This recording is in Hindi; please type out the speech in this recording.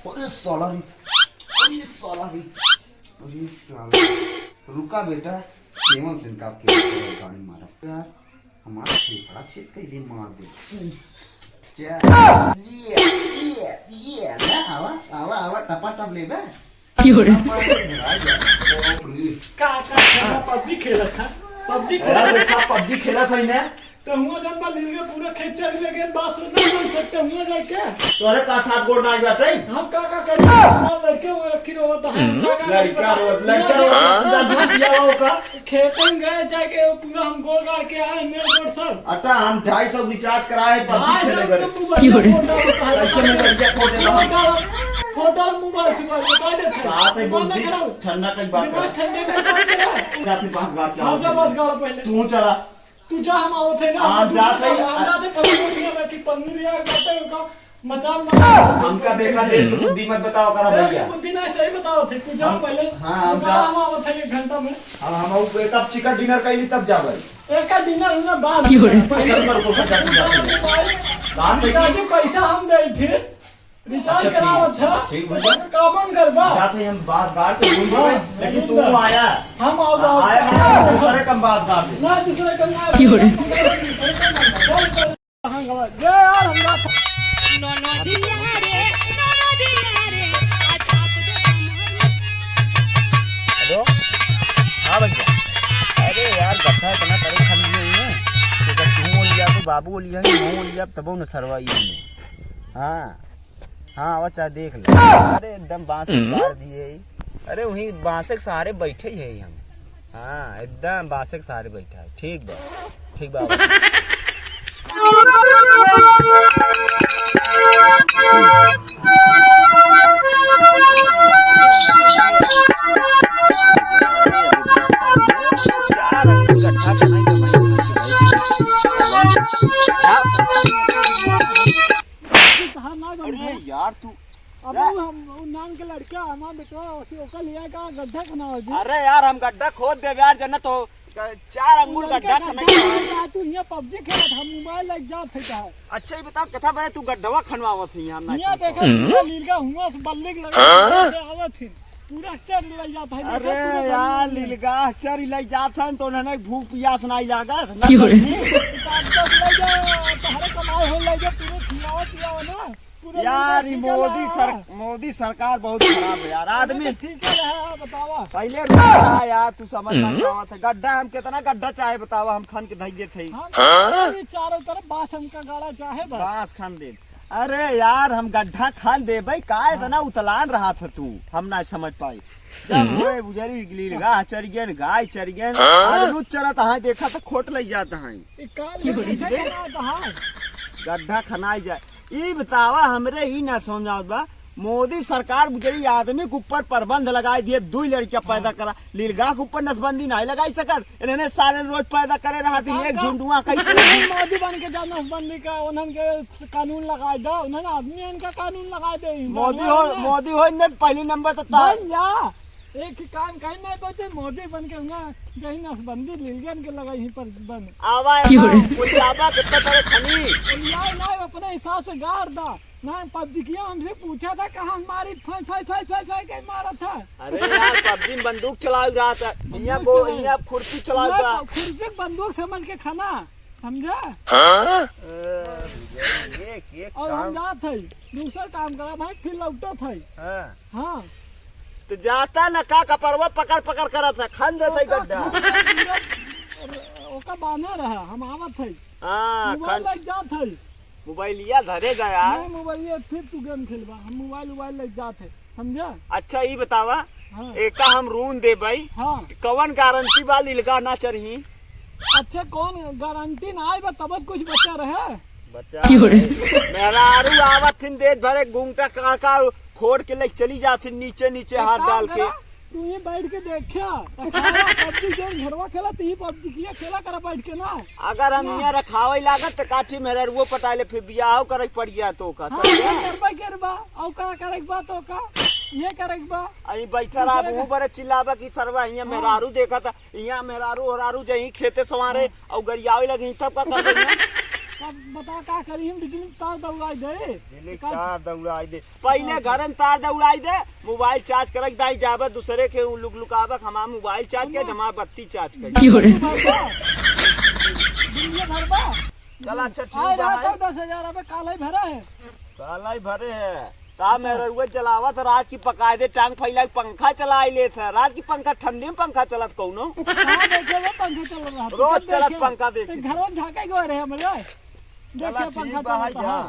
अरे साला रे, अरे साला रे, अरे साला। रुका बेटा, केवन सिंह का आपके गाड़ी मारा यार, हमारा फेफड़ा छेद के लिए मार दे। ये ना आवा आवा आवा टपा टप ले बे। पबजी खेला था पबजी खेला था इन्हें तो हुआ जब मैं लिल के पूरा खेचर लगे बात सुनना बन सकते हुआ जाके तोरे का साथ गोड़ नाच बैठे हम का करें लड़के वो अखिर होता है लड़का दूध दिया होगा खेतन गए जाके पूरा हम गोल काट के आए मेरे गोड़ सर अटा हम 250 रिचार्ज कराए पबजी खेले गए अच्छा मैं क्या फोटो मोबाइल से बता देते बात है बुद्धि ठंडा की बात दिमाग ठंडे कर बात करा जाती पांच गाड़ के आओ जा बस गाड़ पहले तू चला तू जा हम आओ थे ना आप जाते पनीर किया कि पनीर यार करते का मचाल हमका देखा देख बुद्धि मत बताओ करा भैया बुद्धि ना सही बताओ थे तू जा पहले हां हम आओ थे 1 घंटा में हम एक कप चिकन डिनर कैली तब जाबे एक का डिनर ना बाद पहले को बात है पैसा हम दे थे रिचार्ज करावा था ठीक भैया कामन करबा जाते हम बास गाड़ के ढूंढ देबे लेकिन तू आया हम आओ आया दूसरे कम बास गाड़ दे ना दूसरे कम कहां गवा जे यार हमरा नोनो दिया रे अच्छा हेलो हाँ भैया, अरे यार गड्ढा इतना करे खाली नहीं है कि जब तू लिया तो बाबू लिया मैं लिया तब न सरवाई है। हाँ वो चाहे देख ले। अरे एकदम बांस काट दिए, अरे वहीं बांस के सहारे बैठे ही है हम। हाँ एकदम बांस के सहारे बैठा है। ठीक बा अरे यार तू अब हम नाम के लड़का हमारा बेटा ओका लिया का गड्ढा खनावा दी। अरे यार हम गड्ढा खोद दे यार जन्नत हो 4 अंगुल गड्ढा खनाई। तू यहाँ पबजी खेलत हम मोबाइल लग जात है का। अच्छा ही बता कथा भाई तू गड्ढवा खनवावत है हम यहाँ देखा पूरा लीलगा हुआ से बल्लिक लगा से आवत है पूरा चर ले जाता है। अरे यार लीलगा चर ले जात है तो उन्होंने भूख प्यास नहीं लागत ना तहरे कमाई हो ले जा पूरे खिलाओ पिलाओ ना यार मोदी सरकार बहुत खराब है यार। आदमी ठीक है बतावा पहले रुका यार तू समझ ना पावत है। गड्ढा हम कितना गड्ढा चाहे बतावा हम खान के धइए थे चारों तरफ बांस हमका गाड़ा चाहे बांस खान दे। अरे यार हम गड्ढा खान दे भाई का इतना उतलान रहा था तू हम ना समझ पाई। बुझारी लीलगा चर गए गाय चर गए आदमी चरत है देखा तो खोट लग जाता है गड्ढा खनाई जाए। ये बतावा हमरे ही ना समझाओ बा मोदी सरकार बुझरी आदमी के ऊपर प्रतिबंध लगाई दिए 2 लड़कियां पैदा करा लीलगा के ऊपर नसबंदी नहीं लगाई सकत इन्हें सारे रोज पैदा करे रहा दिन एक झुंडुआ कई मोदी बन के जाना नसबंदी का उन्हन के कानून लगाए दो उन्हन आदमी इनका कानून लगाए दे मोदी हो ने पहली नंबर तो एक काम कहीं नहीं बोलते मोदी बन के ना कहीं नसबंदी लीलगन के लगाई ही पर बन आवा आवा कितना तरह खनी नहीं अपने हिसाब से गाड़ दा ना पबजी किया हमसे पूछा था कहाँ हमारी फाई के मारा था। अरे यार पबजी में बंदूक चला रहा था यहाँ खुर्सी चला रहा खुर्सी बंदूक समझ के खाना समझा और हम जात है दूसरा काम करा भाई फिर लौटा था। हाँ तो जाता ना का कपरवा पकड़ करा था खान देता गड्ढा ओका बांधे रहा हम आवत है। हां मोबाइल लग जात है मोबाइलिया धरेगा यार मोबाइल फिर तू गेम खेलबा हम मोबाइल लग जात है समझा। अच्छा ये बतावा एका हम रूम दे भाई कौन गारंटी बा लीलगा ना चरही। अच्छा कौन गारंटी ना आए तब कुछ बच्चा रहे बच्चा मेरा आरू आवत थिन देश भरे गुंगटा काका फोड़ के ले चली जाती नीचे हाथ डाल के तू ये बैठ के देखा पबजी गेम घरवा खेला तो ही पबजी किया खेला कर बैठ के ना। अगर हम यहाँ रखावे लागत तो काठी मेरा वो पटाले फिर बियाह करे पड़ गया तो का करबा औ का करे बा तो का ये करे बा अई बैठा रहा वो बड़े चिल्लावा की सरवा यहाँ मेहरारू देखा था यहाँ मेहरारू जही खेते सवारे और गरियावे लगे तब का कर तब बता का करी हम बिजली तार दौड़ाई दे बिजली तार दौड़ाई दे पहले घर में तार दौड़ाई दे मोबाइल चार्ज करक दाई जाबे दूसरे के लुक लुकाबक हमारा मोबाइल चार्ज के जमा बत्ती चार्ज कर दुनिया भर बा चल अच्छा ठीक आए है रहा 10,000 रुपए काले भरा है काला ही भरे है ता मेरे रुए चलावत रात की पकाए दे टांग फैला के पंखा चलाई ले था रात की पंखा ठंडी में पंखा चलत कौनो हां देखे वो पंखा चल रहा रोज चलत पंखा देखे घर में ढाके गए रहे हमरे चला देखे ठीक पंखा बा चलता जा है